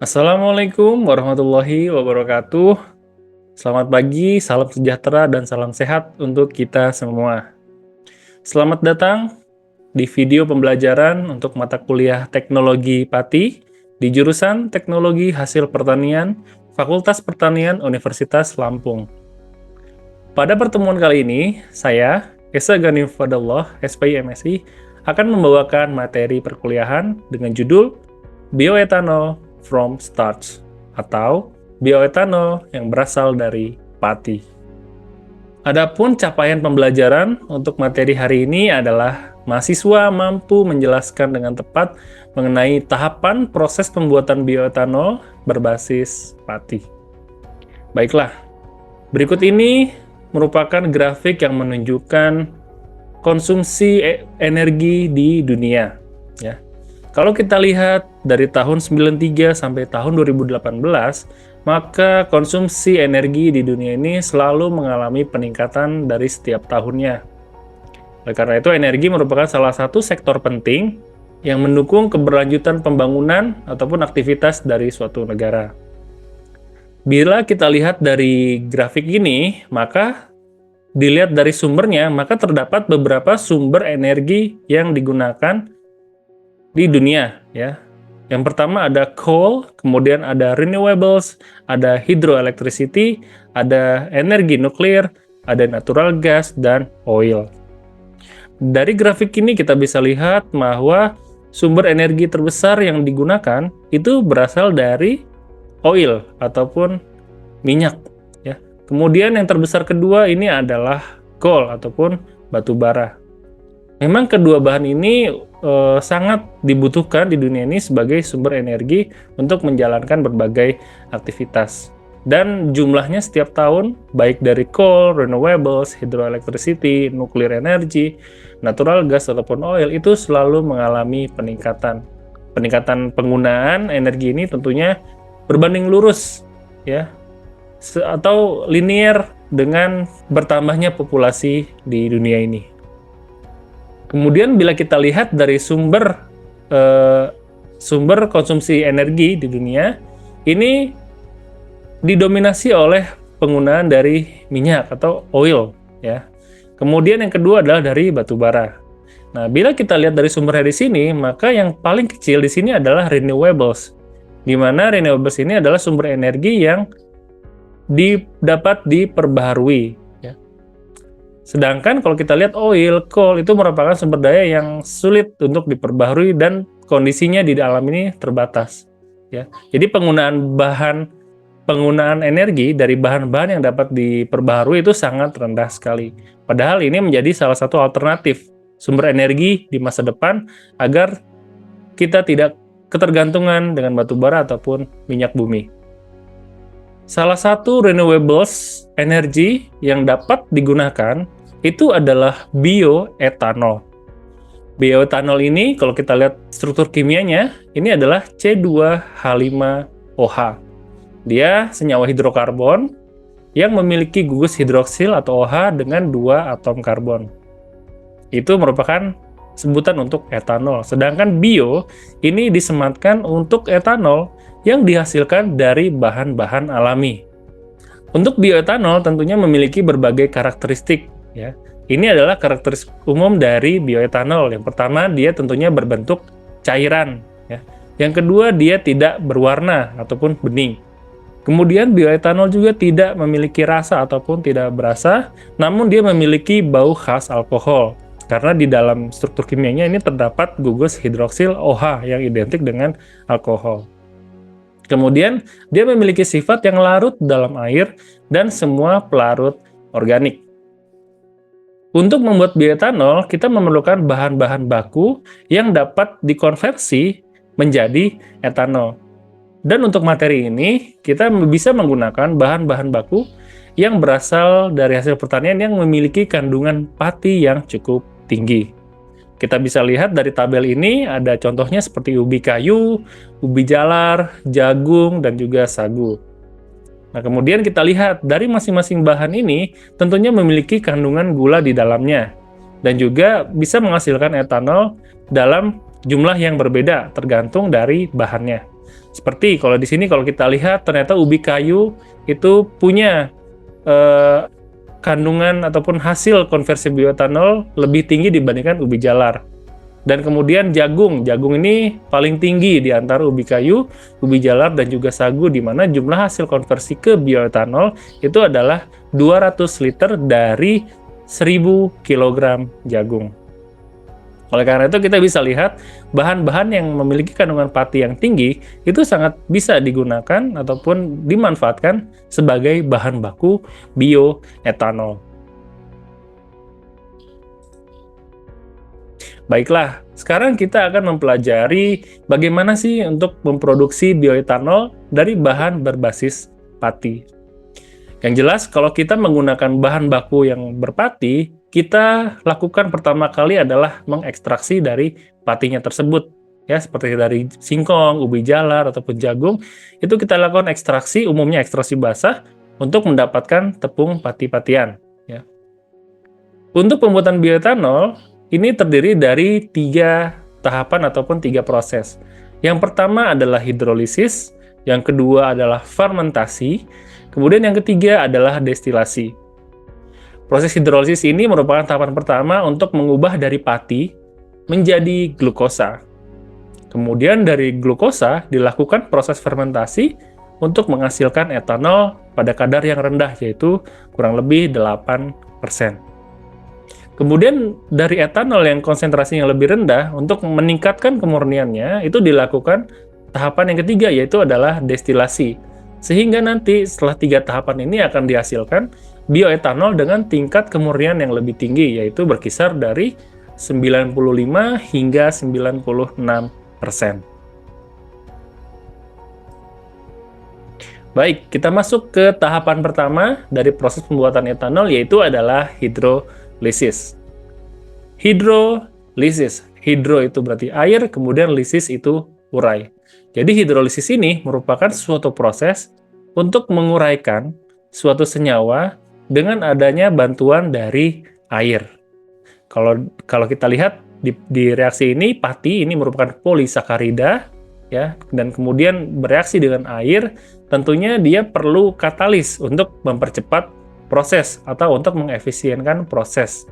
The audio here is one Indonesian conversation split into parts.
Assalamualaikum warahmatullahi wabarakatuh. Selamat pagi, salam sejahtera, dan salam sehat untuk kita semua. Selamat datang di video pembelajaran untuk mata kuliah Teknologi Pati di jurusan Teknologi Hasil Pertanian, Fakultas Pertanian Universitas Lampung. Pada pertemuan kali ini, saya, Esa Ghanim Fadlallah, SPI MSI, akan membawakan materi perkuliahan dengan judul Bioethanol from Starch atau bioetanol yang berasal dari pati. Adapun capaian pembelajaran untuk materi hari ini adalah mahasiswa mampu menjelaskan dengan tepat mengenai tahapan proses pembuatan bioetanol berbasis pati. Baiklah, berikut ini merupakan grafik yang menunjukkan konsumsi energi di dunia, ya. Kalau kita lihat dari tahun 93 sampai tahun 2018, maka konsumsi energi di dunia ini selalu mengalami peningkatan dari setiap tahunnya. Oleh karena itu, energi merupakan salah satu sektor penting yang mendukung keberlanjutan pembangunan ataupun aktivitas dari suatu negara. Bila kita lihat dari grafik ini, maka dilihat dari sumbernya, maka terdapat beberapa sumber energi yang digunakan di dunia, ya. Yang pertama ada coal, kemudian ada renewables, ada hydroelectricity, ada energi nuklir, ada natural gas, dan oil. Dari grafik ini kita bisa lihat bahwa sumber energi terbesar yang digunakan itu berasal dari oil ataupun minyak, ya. Kemudian yang terbesar kedua ini adalah coal ataupun batu bara. Memang kedua bahan ini sangat dibutuhkan di dunia ini sebagai sumber energi untuk menjalankan berbagai aktivitas. Dan jumlahnya setiap tahun, baik dari coal, renewables, hydroelectricity, nuclear energy, natural gas, ataupun oil, itu selalu mengalami peningkatan. Peningkatan penggunaan energi ini tentunya berbanding lurus, ya, atau linear dengan bertambahnya populasi di dunia ini. Kemudian bila kita lihat dari sumber konsumsi energi di dunia, ini didominasi oleh penggunaan dari minyak atau oil, ya. Kemudian yang kedua adalah dari batu bara. Nah, bila kita lihat dari sumbernya di sini, maka yang paling kecil di sini adalah renewables, di mana renewables ini adalah sumber energi yang dapat diperbaharui. Sedangkan kalau kita lihat oil, coal itu merupakan sumber daya yang sulit untuk diperbaharui dan kondisinya di alam ini terbatas, ya. Jadi penggunaan energi dari bahan-bahan yang dapat diperbaharui itu sangat rendah sekali. Padahal ini menjadi salah satu alternatif sumber energi di masa depan agar kita tidak ketergantungan dengan batu bara ataupun minyak bumi. Salah satu renewables energi yang dapat digunakan itu adalah bioetanol. Bioetanol ini kalau kita lihat struktur kimianya, ini adalah C2H5OH. Dia senyawa hidrokarbon yang memiliki gugus hidroksil atau OH dengan 2 atom karbon. Itu merupakan sebutan untuk etanol. Sedangkan bio ini disematkan untuk etanol yang dihasilkan dari bahan-bahan alami. Untuk bioetanol tentunya memiliki berbagai karakteristik, ya. Ini adalah karakteristik umum dari bioetanol. Yang pertama, dia tentunya berbentuk cairan, ya. Yang kedua, dia tidak berwarna ataupun bening. Kemudian bioetanol juga tidak memiliki rasa ataupun tidak berasa, namun dia memiliki bau khas alkohol. Karena di dalam struktur kimianya ini terdapat gugus hidroksil OH yang identik dengan alkohol. Kemudian, dia memiliki sifat yang larut dalam air dan semua pelarut organik. Untuk membuat bioetanol, kita memerlukan bahan-bahan baku yang dapat dikonversi menjadi etanol. Dan untuk materi ini, kita bisa menggunakan bahan-bahan baku yang berasal dari hasil pertanian yang memiliki kandungan pati yang cukup tinggi. Kita bisa lihat dari tabel ini ada contohnya seperti ubi kayu, ubi jalar, jagung, dan juga sagu. Nah, kemudian kita lihat dari masing-masing bahan ini tentunya memiliki kandungan gula di dalamnya dan juga bisa menghasilkan etanol dalam jumlah yang berbeda tergantung dari bahannya. Seperti kalau di sini kalau kita lihat ternyata ubi kayu itu punya eh, kandungan ataupun hasil konversi bioetanol lebih tinggi dibandingkan ubi jalar. Dan kemudian jagung ini paling tinggi di antara ubi kayu, ubi jalar, dan juga sagu, di mana jumlah hasil konversi ke bioetanol itu adalah 200 liter dari 1000 kg jagung. Oleh karena itu kita bisa lihat bahan-bahan yang memiliki kandungan pati yang tinggi itu sangat bisa digunakan ataupun dimanfaatkan sebagai bahan baku bioetanol. Baiklah, sekarang kita akan mempelajari bagaimana sih untuk memproduksi bioetanol dari bahan berbasis pati. Yang jelas, kalau kita menggunakan bahan baku yang berpati, kita lakukan pertama kali adalah mengekstraksi dari patinya tersebut. Ya, seperti dari singkong, ubi jalar, ataupun jagung, itu kita lakukan ekstraksi, umumnya ekstraksi basah, untuk mendapatkan tepung pati-patian. Ya. Untuk pembuatan bioetanol, ini terdiri dari 3 tahapan ataupun 3 proses. Yang pertama adalah hidrolisis, yang kedua adalah fermentasi, kemudian yang ketiga adalah destilasi. Proses hidrolisis ini merupakan tahapan pertama untuk mengubah dari pati menjadi glukosa. Kemudian dari glukosa dilakukan proses fermentasi untuk menghasilkan etanol pada kadar yang rendah, yaitu kurang lebih 8%. Kemudian dari etanol yang konsentrasinya lebih rendah, untuk meningkatkan kemurniannya, itu dilakukan tahapan yang ketiga, yaitu adalah destilasi. Sehingga nanti setelah 3 tahapan ini akan dihasilkan bioetanol dengan tingkat kemurnian yang lebih tinggi, yaitu berkisar dari 95 hingga 96%. Baik, kita masuk ke tahapan pertama dari proses pembuatan etanol, yaitu adalah hidrolisis. Hidrolisis, hidro itu berarti air, kemudian lisis itu urai. Jadi hidrolisis ini merupakan suatu proses untuk menguraikan suatu senyawa dengan adanya bantuan dari air. Kalau kita lihat di reaksi ini, pati ini merupakan polisakarida, ya, dan kemudian bereaksi dengan air, tentunya dia perlu katalis untuk mempercepat proses atau untuk mengefisienkan proses.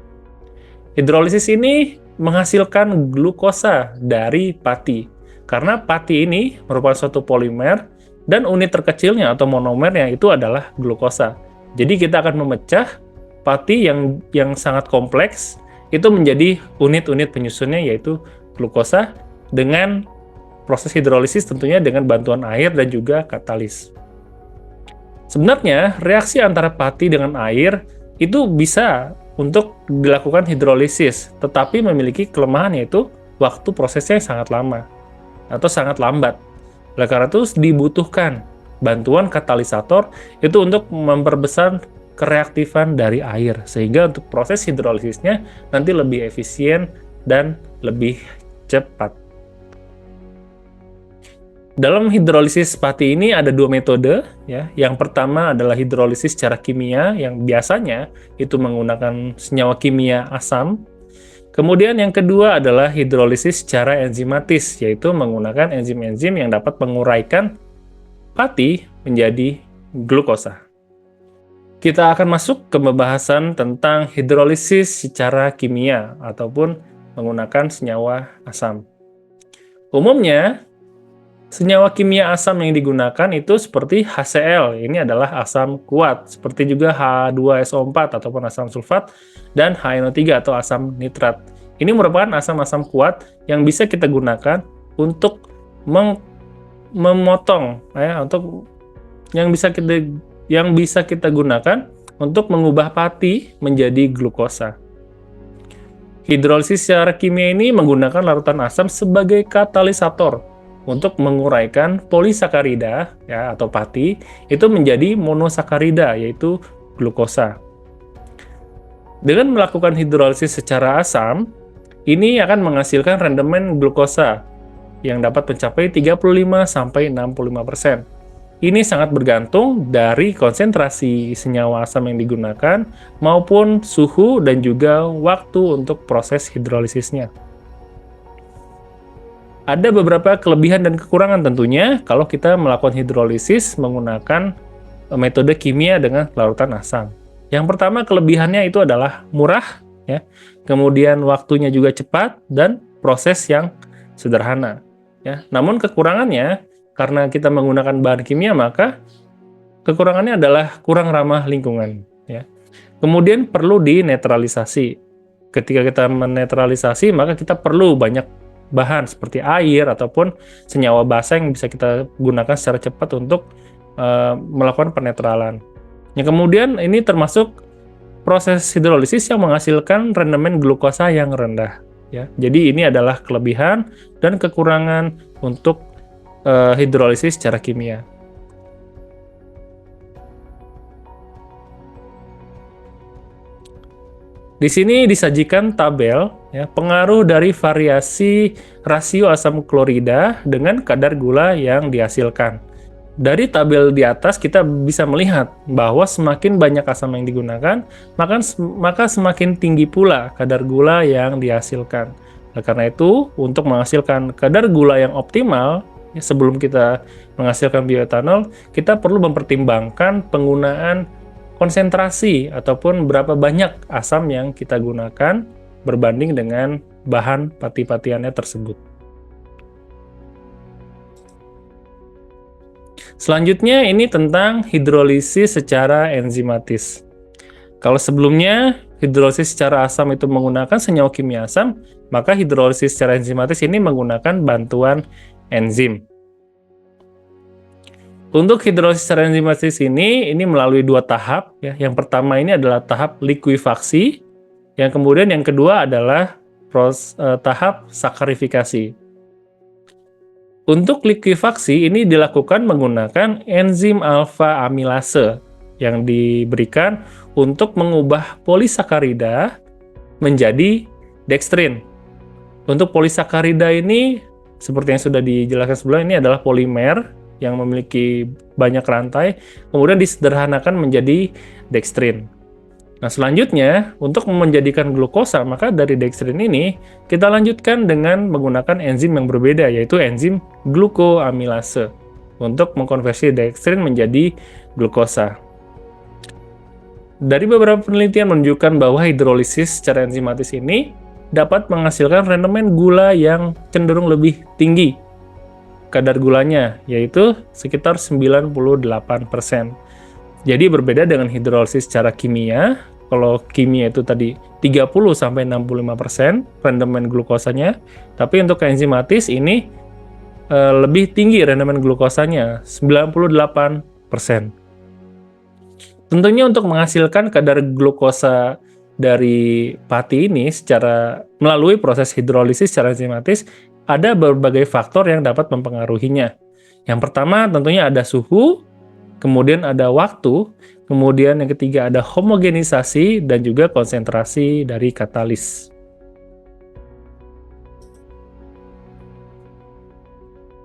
Hidrolisis ini menghasilkan glukosa dari pati, karena pati ini merupakan suatu polimer dan unit terkecilnya atau monomernya itu adalah glukosa. Jadi kita akan memecah pati yang sangat kompleks itu menjadi unit-unit penyusunnya, yaitu glukosa, dengan proses hidrolisis tentunya dengan bantuan air dan juga katalis. Sebenarnya reaksi antara pati dengan air itu bisa untuk dilakukan hidrolisis, tetapi memiliki kelemahan, yaitu waktu prosesnya sangat lama atau sangat lambat. Oleh karena itu dibutuhkan bantuan katalisator itu untuk memperbesar kereaktifan dari air, sehingga untuk proses hidrolisisnya nanti lebih efisien dan lebih cepat. Dalam hidrolisis pati ini ada 2 metode, ya. Yang pertama adalah hidrolisis secara kimia, yang biasanya itu menggunakan senyawa kimia asam. Kemudian yang kedua adalah hidrolisis secara enzimatis, yaitu menggunakan enzim-enzim yang dapat menguraikan pati menjadi glukosa. Kita akan masuk ke pembahasan tentang hidrolisis secara kimia ataupun menggunakan senyawa asam. Umumnya, senyawa kimia asam yang digunakan itu seperti HCl, ini adalah asam kuat, seperti juga H2SO4 ataupun asam sulfat, dan HNO3 atau asam nitrat. Ini merupakan asam-asam kuat yang bisa kita gunakan untuk memotong, ya, untuk yang bisa kita gunakan untuk mengubah pati menjadi glukosa. Hidrolisis secara kimia ini menggunakan larutan asam sebagai katalisator untuk menguraikan polisakarida, ya, atau pati itu menjadi monosakarida, yaitu glukosa. Dengan melakukan hidrolisis secara asam, ini akan menghasilkan rendemen glukosa yang dapat mencapai 35-65%. Ini sangat bergantung dari konsentrasi senyawa asam yang digunakan maupun suhu dan juga waktu untuk proses hidrolisisnya. Ada beberapa kelebihan dan kekurangan tentunya kalau kita melakukan hidrolisis menggunakan metode kimia dengan larutan asam. Yang pertama kelebihannya itu adalah murah, ya. Kemudian waktunya juga cepat dan proses yang sederhana, ya. Namun kekurangannya karena kita menggunakan bahan kimia maka kekurangannya adalah kurang ramah lingkungan, ya. Kemudian perlu dinetralisasi. Ketika kita menetralisasi maka kita perlu banyak bahan seperti air ataupun senyawa basa yang bisa kita gunakan secara cepat untuk melakukan penetralan. Yang kemudian ini termasuk proses hidrolisis yang menghasilkan rendemen glukosa yang rendah, ya. Jadi ini adalah kelebihan dan kekurangan untuk hidrolisis secara kimia. Di sini disajikan tabel, ya, pengaruh dari variasi rasio asam klorida dengan kadar gula yang dihasilkan. Dari tabel di atas kita bisa melihat bahwa semakin banyak asam yang digunakan, maka semakin tinggi pula kadar gula yang dihasilkan. Nah, karena itu, untuk menghasilkan kadar gula yang optimal, ya, sebelum kita menghasilkan bioetanol, kita perlu mempertimbangkan penggunaan konsentrasi ataupun berapa banyak asam yang kita gunakan berbanding dengan bahan pati-patiannya tersebut. Selanjutnya ini tentang hidrolisis secara enzimatis. Kalau sebelumnya hidrolisis secara asam itu menggunakan senyawa kimia asam, maka hidrolisis secara enzimatis ini menggunakan bantuan enzim. Untuk hidrolisis secara enzimatis ini melalui dua tahap, ya. Yang pertama ini adalah tahap likuifaksi, yang kemudian yang kedua adalah tahap sakarifikasi. Untuk likuifaksi ini dilakukan menggunakan enzim alfa amilase yang diberikan untuk mengubah polisakarida menjadi dekstrin. Untuk polisakarida ini seperti yang sudah dijelaskan sebelumnya, ini adalah polimer yang memiliki banyak rantai, kemudian disederhanakan menjadi dekstrin. Nah, selanjutnya, untuk menjadikan glukosa, maka dari dekstrin ini, kita lanjutkan dengan menggunakan enzim yang berbeda, yaitu enzim glukoamilase, untuk mengkonversi dekstrin menjadi glukosa. Dari beberapa penelitian menunjukkan bahwa hidrolisis secara enzimatis ini dapat menghasilkan rendemen gula yang cenderung lebih tinggi kadar gulanya, yaitu sekitar 98%. Jadi berbeda dengan hidrolisis secara kimia. Kalau kimia itu tadi 30-65% rendemen glukosanya, tapi untuk enzimatis ini lebih tinggi rendemen glukosanya, 98%. Tentunya untuk menghasilkan kadar glukosa dari pati ini melalui proses hidrolisis secara enzimatis, ada berbagai faktor yang dapat mempengaruhinya. Yang pertama tentunya ada suhu, kemudian ada waktu, kemudian yang ketiga ada homogenisasi, dan juga konsentrasi dari katalis.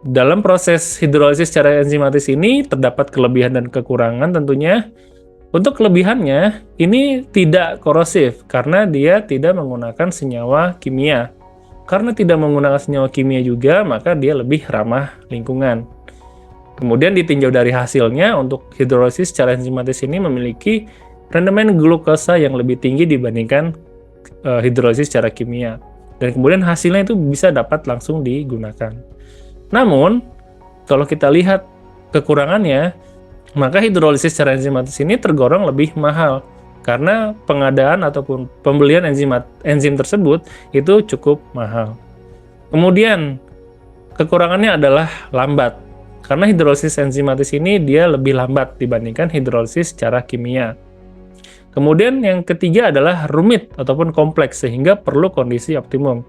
Dalam proses hidrolisis secara enzimatis ini terdapat kelebihan dan kekurangan tentunya. Untuk kelebihannya, ini tidak korosif karena dia tidak menggunakan senyawa kimia. Karena tidak menggunakan senyawa kimia juga, maka dia lebih ramah lingkungan. Kemudian ditinjau dari hasilnya, untuk hidrolisis secara enzimatis ini memiliki rendemen glukosa yang lebih tinggi dibandingkan hidrolisis secara kimia. Dan kemudian hasilnya itu bisa dapat langsung digunakan. Namun, kalau kita lihat kekurangannya, maka hidrolisis secara enzimatis ini tergolong lebih mahal. Karena pengadaan ataupun pembelian enzim tersebut itu cukup mahal. Kemudian, kekurangannya adalah lambat. Karena hidrolisis enzimatis ini dia lebih lambat dibandingkan hidrolisis secara kimia. Kemudian yang ketiga adalah rumit ataupun kompleks sehingga perlu kondisi optimum.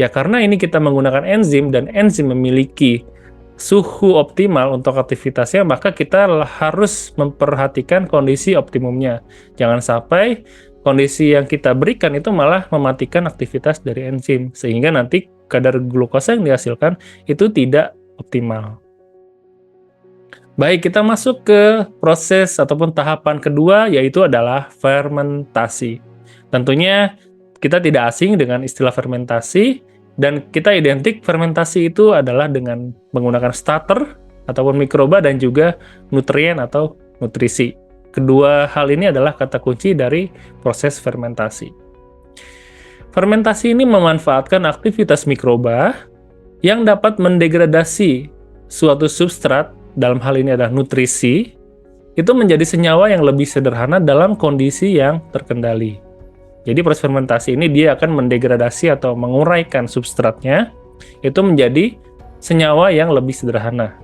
Ya karena ini kita menggunakan enzim dan enzim memiliki suhu optimal untuk aktivitasnya, maka kita harus memperhatikan kondisi optimumnya. Jangan sampai kondisi yang kita berikan itu malah mematikan aktivitas dari enzim, sehingga nanti kadar glukosa yang dihasilkan itu tidak optimal. Baik, kita masuk ke proses ataupun tahapan kedua, yaitu adalah fermentasi. Tentunya kita tidak asing dengan istilah fermentasi. Dan kita identik fermentasi itu adalah dengan menggunakan starter ataupun mikroba dan juga nutrien atau nutrisi. Kedua hal ini adalah kata kunci dari proses fermentasi. Fermentasi ini memanfaatkan aktivitas mikroba yang dapat mendegradasi suatu substrat, dalam hal ini adalah nutrisi, itu menjadi senyawa yang lebih sederhana dalam kondisi yang terkendali. Jadi proses fermentasi ini dia akan mendegradasi atau menguraikan substratnya itu menjadi senyawa yang lebih sederhana.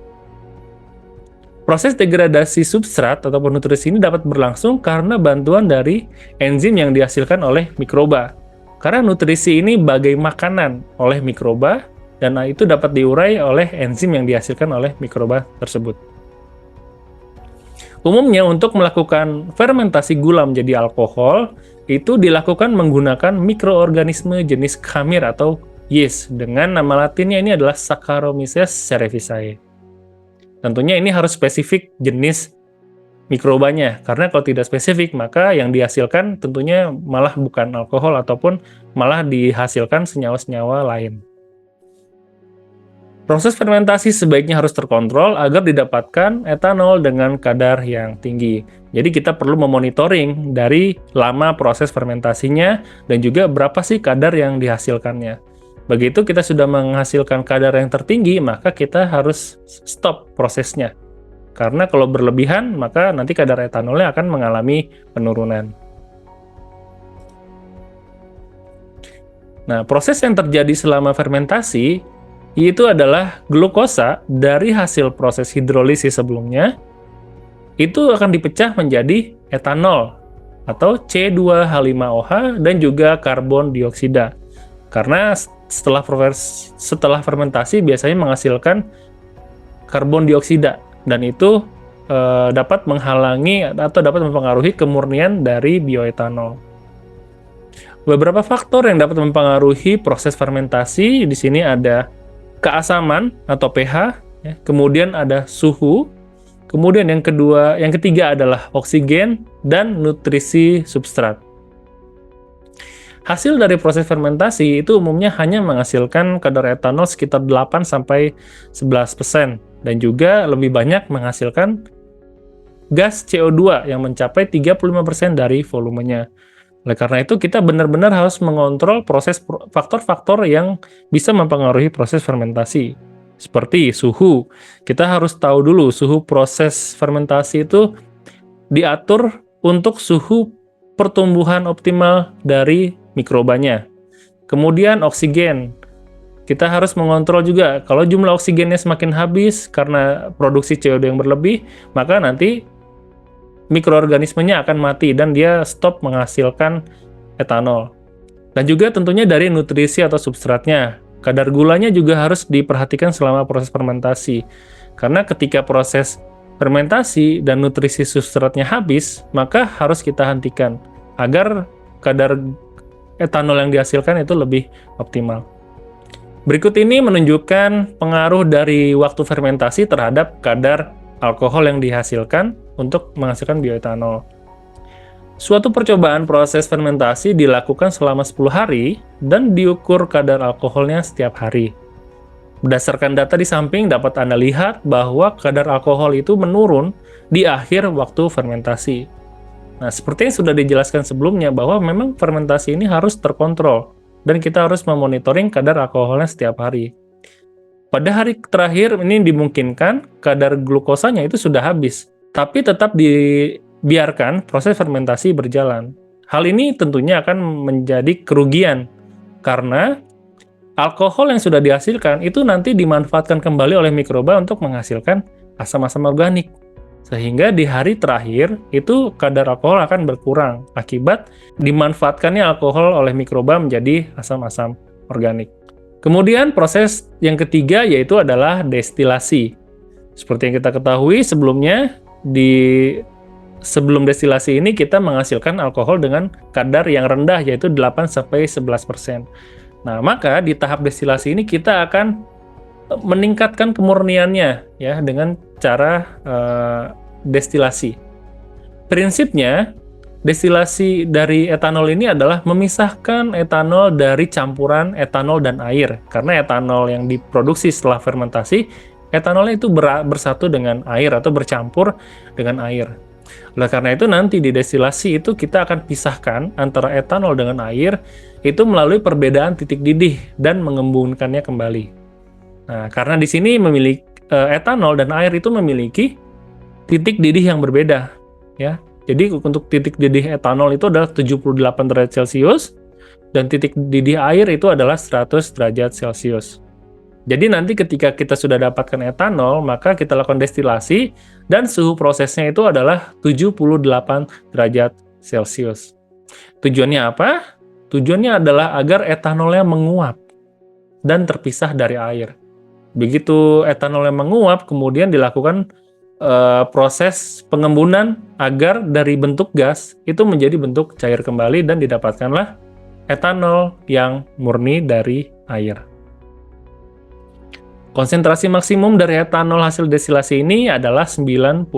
Proses degradasi substrat ataupun nutrisi ini dapat berlangsung karena bantuan dari enzim yang dihasilkan oleh mikroba. Karena nutrisi ini bagai makanan oleh mikroba dan itu dapat diurai oleh enzim yang dihasilkan oleh mikroba tersebut. Umumnya untuk melakukan fermentasi gula menjadi alkohol, itu dilakukan menggunakan mikroorganisme jenis khamir atau yeast, dengan nama latinnya ini adalah Saccharomyces cerevisiae. Tentunya ini harus spesifik jenis mikrobanya, karena kalau tidak spesifik maka yang dihasilkan tentunya malah bukan alkohol ataupun malah dihasilkan senyawa-senyawa lain. Proses fermentasi sebaiknya harus terkontrol agar didapatkan etanol dengan kadar yang tinggi. Jadi kita perlu memonitoring dari lama proses fermentasinya dan juga berapa sih kadar yang dihasilkannya. Begitu kita sudah menghasilkan kadar yang tertinggi, maka kita harus stop prosesnya. Karena kalau berlebihan, maka nanti kadar etanolnya akan mengalami penurunan. Nah, proses yang terjadi selama fermentasi itu adalah glukosa dari hasil proses hidrolisis sebelumnya itu akan dipecah menjadi etanol atau C2H5OH dan juga karbon dioksida. Karena setelah fermentasi biasanya menghasilkan karbon dioksida dan itu dapat menghalangi atau dapat mempengaruhi kemurnian dari bioetanol. Beberapa faktor yang dapat mempengaruhi proses fermentasi di sini ada keasaman atau pH, ya. Kemudian ada suhu, kemudian yang ketiga adalah oksigen dan nutrisi substrat. Hasil dari proses fermentasi itu umumnya hanya menghasilkan kadar etanol sekitar 8-11% dan juga lebih banyak menghasilkan gas CO2 yang mencapai 35% dari volumenya. Oleh karena itu, kita benar-benar harus mengontrol proses faktor-faktor yang bisa mempengaruhi proses fermentasi. Seperti suhu. Kita harus tahu dulu suhu proses fermentasi itu diatur untuk suhu pertumbuhan optimal dari mikrobanya. Kemudian oksigen. Kita harus mengontrol juga. Kalau jumlah oksigennya semakin habis karena produksi CO2 yang berlebih, maka nanti mikroorganismenya akan mati dan dia stop menghasilkan etanol. Dan juga tentunya dari nutrisi atau substratnya. Kadar gulanya juga harus diperhatikan selama proses fermentasi. Karena ketika proses fermentasi dan nutrisi substratnya habis, maka harus kita hentikan agar kadar etanol yang dihasilkan itu lebih optimal. Berikut ini menunjukkan pengaruh dari waktu fermentasi terhadap kadar alkohol yang dihasilkan untuk menghasilkan bioetanol. Suatu percobaan proses fermentasi dilakukan selama 10 hari dan diukur kadar alkoholnya setiap hari. Berdasarkan data di samping dapat Anda lihat bahwa kadar alkohol itu menurun di akhir waktu fermentasi. Nah, seperti yang sudah dijelaskan sebelumnya bahwa memang fermentasi ini harus terkontrol dan kita harus memonitoring kadar alkoholnya setiap hari. Pada hari terakhir ini dimungkinkan kadar glukosanya itu sudah habis, tapi tetap dibiarkan proses fermentasi berjalan. Hal ini tentunya akan menjadi kerugian karena alkohol yang sudah dihasilkan itu nanti dimanfaatkan kembali oleh mikroba untuk menghasilkan asam-asam organik. Sehingga di hari terakhir itu kadar alkohol akan berkurang akibat dimanfaatkannya alkohol oleh mikroba menjadi asam-asam organik. Kemudian proses yang ketiga yaitu adalah destilasi. Seperti yang kita ketahui sebelumnya, sebelum destilasi ini kita menghasilkan alkohol dengan kadar yang rendah yaitu 8-11%. Nah, maka di tahap destilasi ini kita akan meningkatkan kemurniannya ya dengan cara destilasi. Prinsipnya destilasi dari etanol ini adalah memisahkan etanol dari campuran etanol dan air. Karena etanol yang diproduksi setelah fermentasi, etanolnya itu bersatu dengan air atau bercampur dengan air. Oleh karena itu nanti di destilasi itu kita akan pisahkan antara etanol dengan air itu melalui perbedaan titik didih dan mengembungkannya kembali. Nah, karena di sini memiliki etanol dan air itu memiliki titik didih yang berbeda, ya. Jadi untuk titik didih etanol itu adalah 78 derajat Celcius dan titik didih air itu adalah 100 derajat Celcius. Jadi nanti ketika kita sudah dapatkan etanol, maka kita lakukan destilasi dan suhu prosesnya itu adalah 78 derajat Celcius. Tujuannya apa? Tujuannya adalah agar etanolnya menguap dan terpisah dari air. Begitu etanolnya menguap, kemudian dilakukan proses pengembunan agar dari bentuk gas itu menjadi bentuk cair kembali dan didapatkanlah etanol yang murni dari air. Konsentrasi maksimum dari etanol hasil destilasi ini adalah 96%.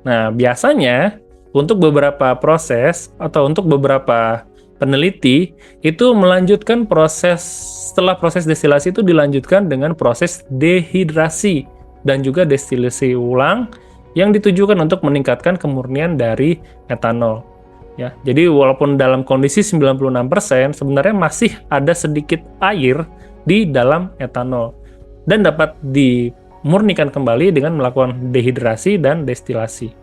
Nah, biasanya untuk beberapa proses atau untuk beberapa peneliti itu melanjutkan proses, setelah proses destilasi itu dilanjutkan dengan proses dehidrasi dan juga destilasi ulang yang ditujukan untuk meningkatkan kemurnian dari etanol. Ya, jadi walaupun dalam kondisi 96%, sebenarnya masih ada sedikit air di dalam etanol dan dapat dimurnikan kembali dengan melakukan dehidrasi dan destilasi.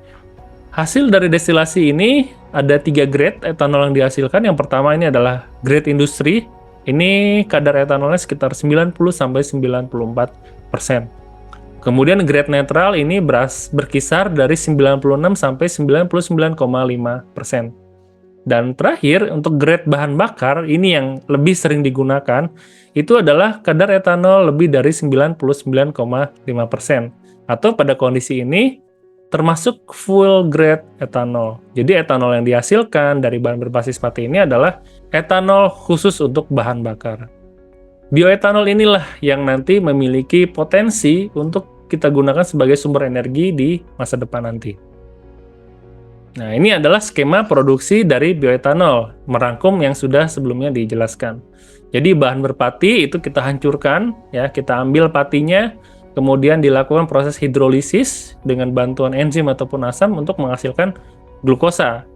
Hasil dari destilasi ini ada 3 grade etanol yang dihasilkan. Yang pertama ini adalah grade industri. Ini kadar etanolnya sekitar 90-94%. Kemudian grade netral ini berkisar dari 96 sampai 99,5%. Dan terakhir untuk grade bahan bakar ini yang lebih sering digunakan itu adalah kadar etanol lebih dari 99,5%. Atau pada kondisi ini termasuk fuel grade etanol. Jadi etanol yang dihasilkan dari bahan berbasis pati ini adalah etanol khusus untuk bahan bakar. Bioetanol inilah yang nanti memiliki potensi untuk kita gunakan sebagai sumber energi di masa depan nanti. Nah, ini adalah skema produksi dari bioetanol, merangkum yang sudah sebelumnya dijelaskan. Jadi bahan berpati itu kita hancurkan, ya, kita ambil patinya, kemudian dilakukan proses hidrolisis dengan bantuan enzim ataupun asam untuk menghasilkan glukosa.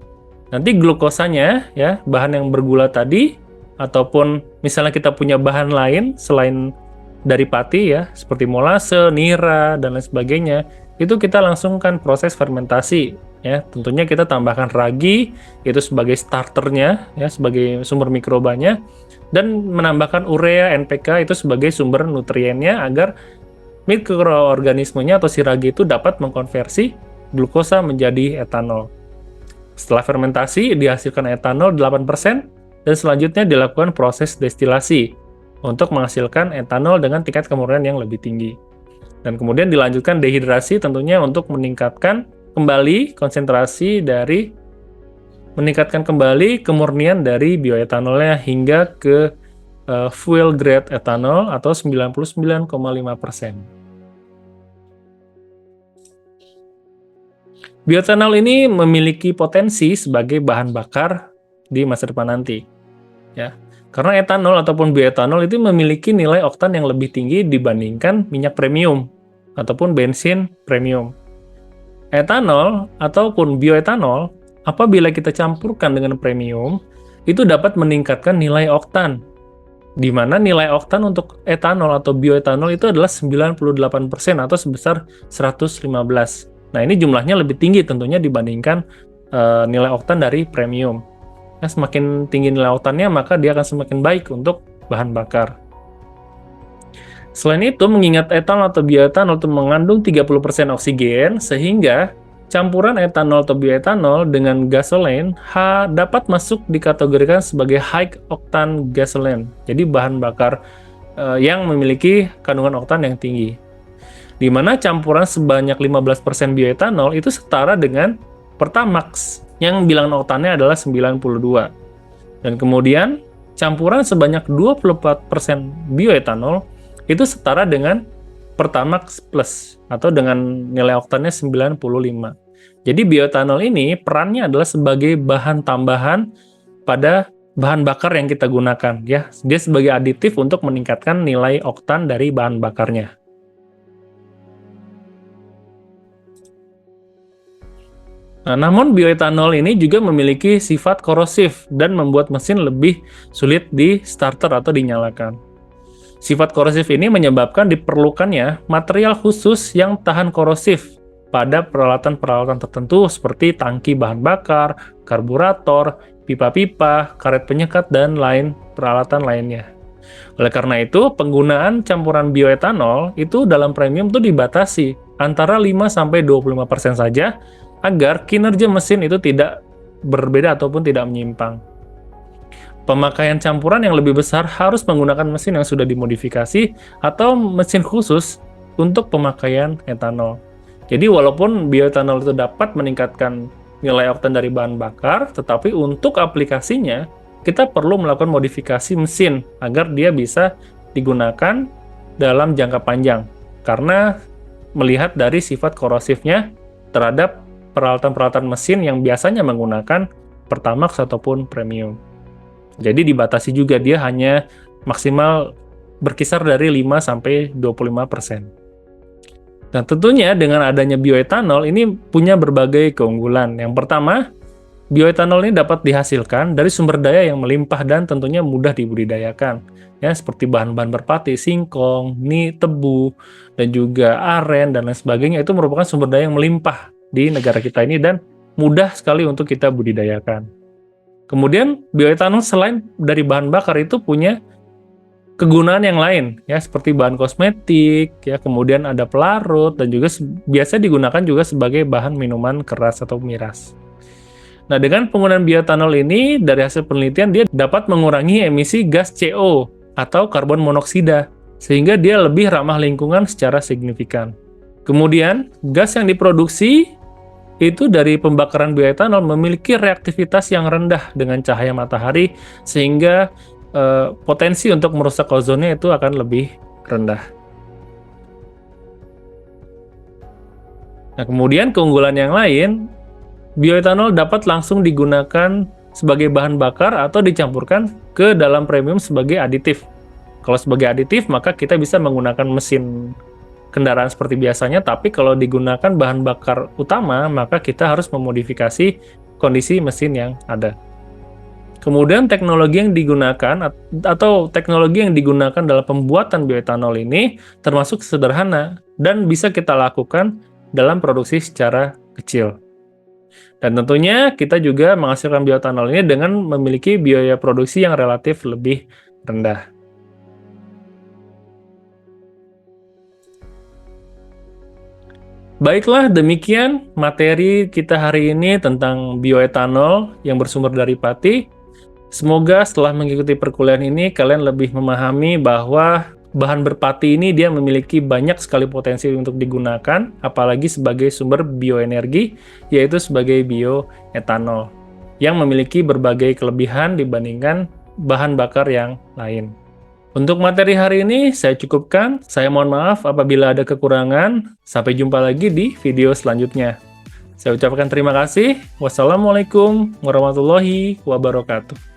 Nanti glukosanya, ya, bahan yang bergula tadi, ataupun misalnya kita punya bahan lain selain dari pati, ya, seperti molase, nira, dan lain sebagainya, itu kita langsungkan proses fermentasi, ya. Tentunya kita tambahkan ragi, itu sebagai starternya, ya, sebagai sumber mikrobanya, dan menambahkan urea, NPK, itu sebagai sumber nutriennya agar mikroorganismenya atau si ragi itu dapat mengkonversi glukosa menjadi etanol. Setelah fermentasi, dihasilkan etanol 8%, dan selanjutnya dilakukan proses destilasi untuk menghasilkan etanol dengan tingkat kemurnian yang lebih tinggi. Dan kemudian dilanjutkan dehidrasi tentunya untuk meningkatkan kembali kemurnian dari bioetanolnya hingga ke fuel grade etanol atau 99,5%. Bioetanol ini memiliki potensi sebagai bahan bakar di masa depan nanti, ya. Karena etanol ataupun bioetanol itu memiliki nilai oktan yang lebih tinggi dibandingkan minyak premium ataupun bensin premium. Etanol ataupun bioetanol apabila kita campurkan dengan premium itu dapat meningkatkan nilai oktan, di mana nilai oktan untuk etanol atau bioetanol itu adalah 98% atau sebesar 115. Nah, ini jumlahnya lebih tinggi tentunya dibandingkan nilai oktan dari premium. Nah, semakin tinggi nilai oktannya, maka dia akan semakin baik untuk bahan bakar. Selain itu, mengingat etanol atau bioetanol itu mengandung 30% oksigen, sehingga campuran etanol atau bioetanol dengan gasoline dapat masuk dikategorikan sebagai high octane gasoline. Jadi bahan bakar yang memiliki kandungan oktan yang tinggi. Di mana campuran sebanyak 15% bioetanol itu setara dengan Pertamax yang bilangan oktannya adalah 92. Dan kemudian campuran sebanyak 24% bioetanol itu setara dengan Pertamax Plus atau dengan nilai oktannya 95. Jadi bioetanol ini perannya adalah sebagai bahan tambahan pada bahan bakar yang kita gunakan ya. Dia sebagai aditif untuk meningkatkan nilai oktan dari bahan bakarnya. Nah, namun bioetanol ini juga memiliki sifat korosif dan membuat mesin lebih sulit di starter atau dinyalakan. Sifat korosif ini menyebabkan diperlukannya material khusus yang tahan korosif pada peralatan-peralatan tertentu seperti tangki bahan bakar, karburator, pipa-pipa, karet penyekat, dan lain peralatan lainnya. Oleh karena itu, penggunaan campuran bioetanol itu dalam premium itu dibatasi antara 5-25% saja agar kinerja mesin itu tidak berbeda ataupun tidak menyimpang. Pemakaian campuran yang lebih besar harus menggunakan mesin yang sudah dimodifikasi atau mesin khusus untuk pemakaian etanol. Jadi walaupun bioetanol itu dapat meningkatkan nilai oktan dari bahan bakar, tetapi untuk aplikasinya kita perlu melakukan modifikasi mesin agar dia bisa digunakan dalam jangka panjang. Karena melihat dari sifat korosifnya terhadap peralatan-peralatan mesin yang biasanya menggunakan Pertamax ataupun premium. Jadi dibatasi juga, dia hanya maksimal berkisar dari 5-25%. Dan tentunya dengan adanya bioetanol ini punya berbagai keunggulan. Yang pertama, bioetanol ini dapat dihasilkan dari sumber daya yang melimpah dan tentunya mudah dibudidayakan. Ya, seperti bahan-bahan merpati, singkong, tebu, dan juga aren, dan lain sebagainya. Itu merupakan sumber daya yang melimpah di negara kita ini dan mudah sekali untuk kita budidayakan. Kemudian bioetanol selain dari bahan bakar itu punya kegunaan yang lain ya, seperti bahan kosmetik ya, kemudian ada pelarut dan juga biasa digunakan juga sebagai bahan minuman keras atau miras. Nah, dengan penggunaan bioetanol ini dari hasil penelitian dia dapat mengurangi emisi gas CO atau karbon monoksida sehingga dia lebih ramah lingkungan secara signifikan. Kemudian gas yang diproduksi itu dari pembakaran bioetanol memiliki reaktivitas yang rendah dengan cahaya matahari sehingga potensi untuk merusak ozonnya itu akan lebih rendah. Nah, kemudian keunggulan yang lain, bioetanol dapat langsung digunakan sebagai bahan bakar atau dicampurkan ke dalam premium sebagai aditif. Kalau sebagai aditif, maka kita bisa menggunakan mesin kendaraan seperti biasanya, tapi kalau digunakan bahan bakar utama, maka kita harus memodifikasi kondisi mesin yang ada. Kemudian teknologi yang digunakan atau teknologi yang digunakan dalam pembuatan bioetanol ini termasuk sederhana dan bisa kita lakukan dalam produksi secara kecil. Dan tentunya kita juga menghasilkan bioetanol ini dengan memiliki biaya produksi yang relatif lebih rendah. Baiklah, demikian materi kita hari ini tentang bioetanol yang bersumber dari pati. Semoga setelah mengikuti perkuliahan ini, kalian lebih memahami bahwa bahan berpati ini dia memiliki banyak sekali potensi untuk digunakan, apalagi sebagai sumber bioenergi, yaitu sebagai bioetanol, yang memiliki berbagai kelebihan dibandingkan bahan bakar yang lain. Untuk materi hari ini saya cukupkan. Saya mohon maaf apabila ada kekurangan. Sampai jumpa lagi di video selanjutnya. Saya ucapkan terima kasih. Wassalamualaikum warahmatullahi wabarakatuh.